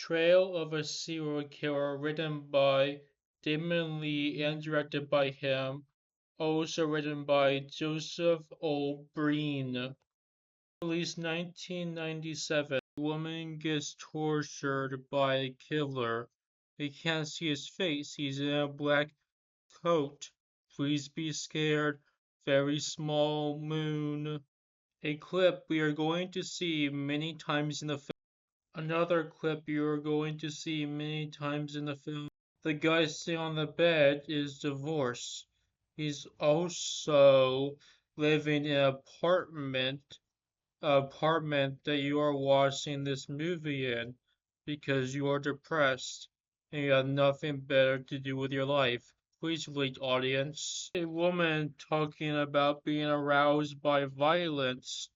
Trail of a Serial Killer, written by Damon Lee and directed by him, also written by Joseph O. Breen. Released 1997. A woman gets tortured by a killer. They can't see his face. He's in a black coat. Please be scared. Very small moon. A clip we are going to see many times in the film. Another clip you are going to see many times in the film. The guy sitting on the bed is divorced. He's also living in an apartment that you are watching this movie in because you are depressed and you have nothing better to do with your life. Please wait, audience. A woman talking about being aroused by violence.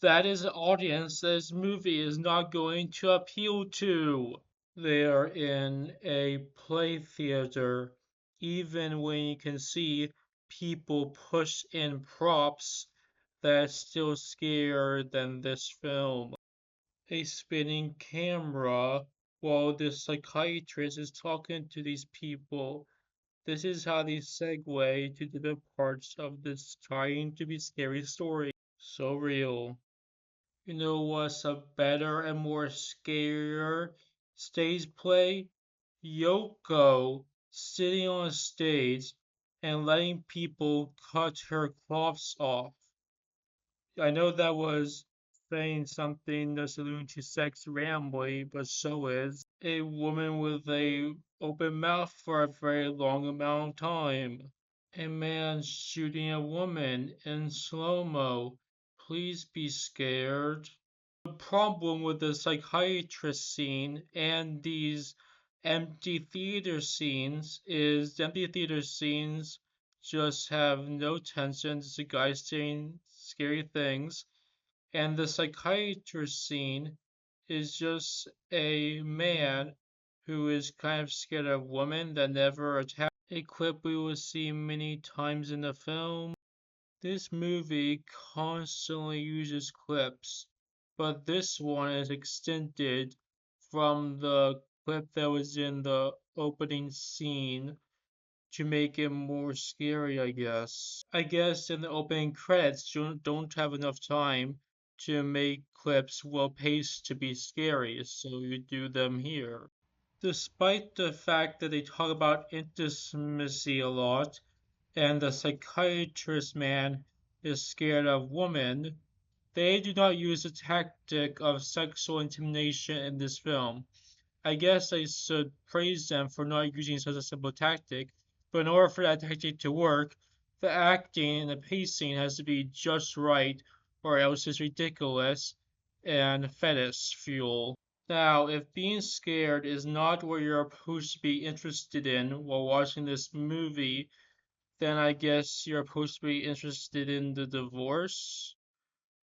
That is an audience this movie is not going to appeal to. They are in a play theater. Even when you can see people push in props, that's still scarier than this film. A spinning camera while the psychiatrist is talking to these people. This is how they segue to the parts of this trying to be scary story. So real. You know what's a better and more scarier stage play? Yoko sitting on stage and letting people cut her cloths off. I know that was saying something that's alluding to sex randomly, but so is a woman with a open mouth for a very long amount of time. A man shooting a woman in slow-mo. Please be scared. The problem with the psychiatrist scene and these empty theater scenes is the empty theater scenes just have no tension. It's a guy saying scary things. And the psychiatrist scene is just a man who is kind of scared of women that never attack. A clip we will see many times in the film. This movie constantly uses clips, but this one is extended from the clip that was in the opening scene to make it more scary, I guess. I guess in the opening credits, you don't have enough time to make clips well paced to be scary, so you do them here. Despite the fact that they talk about intimacy a lot, and the psychiatrist man is scared of women, they do not use the tactic of sexual intimidation in this film. I guess I should praise them for not using such a simple tactic, but in order for that tactic to work, the acting and the pacing has to be just right, or else it's ridiculous and fetish fuel. Now, if being scared is not what you're supposed to be interested in while watching this movie, then I guess you're supposed to be interested in the divorce,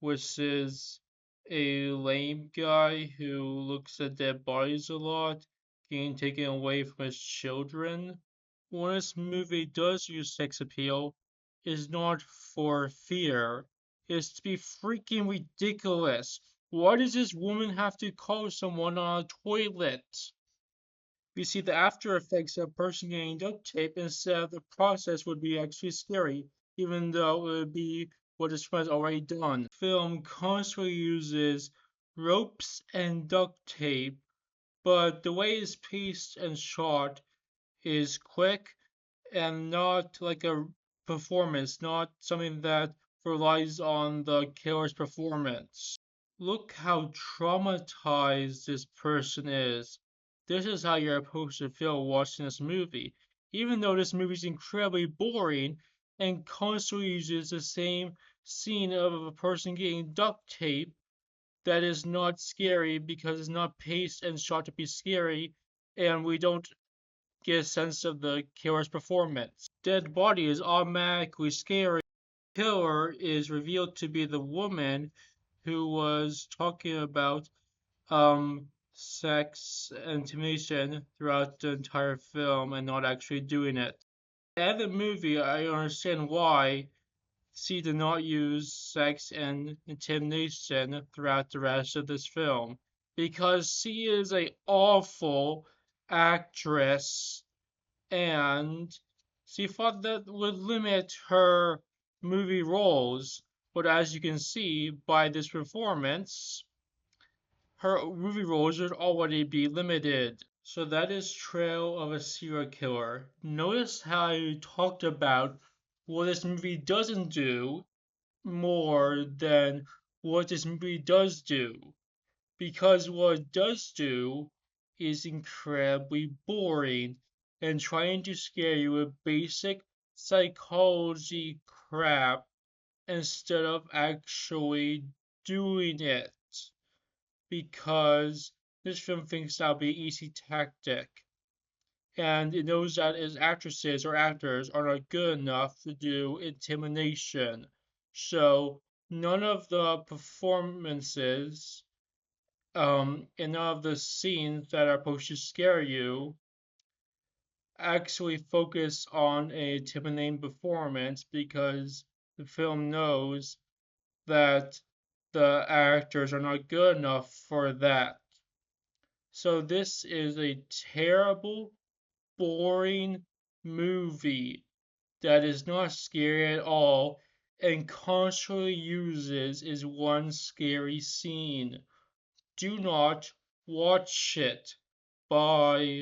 which is a lame guy who looks at dead bodies a lot, getting taken away from his children. When this movie does use sex appeal, is not for fear, it's to be freaking ridiculous. Why does this woman have to call someone on a toilet? We see the after effects of a person getting duct tape instead of the process would be actually scary, even though it would be what is already done. Film constantly uses ropes and duct tape, but the way it's paced and shot is quick and not like a performance, not something that relies on the killer's performance. Look how traumatized this person is. This is how you're supposed to feel watching this movie. Even though this movie is incredibly boring and constantly uses the same scene of a person getting duct tape, that is not scary because it's not paced and shot to be scary, and we don't get a sense of the killer's performance. Dead body is automatically scary. Killer is revealed to be the woman who was talking about sex and intimidation throughout the entire film and not actually doing it. At the movie, I understand why she did not use sex and intimidation throughout the rest of this film. because she is a awful actress and she thought that would limit her movie roles. But as you can see by this performance, her movie roles would already be limited. So that is Trail of a Serial Killer. Notice how I talked about what this movie doesn't do more than what this movie does do. Because what it does do is incredibly boring and trying to scare you with basic psychology crap instead of actually doing it. Because this film thinks that'll be an easy tactic. And it knows that its actresses or actors are not good enough to do intimidation. So none of the performances and none of the scenes that are supposed to scare you actually focus on a intimidating performance because the film knows that the actors are not good enough for that. So this is a terrible, boring movie that is not scary at all and constantly uses is one scary scene. Do not watch it. Bye.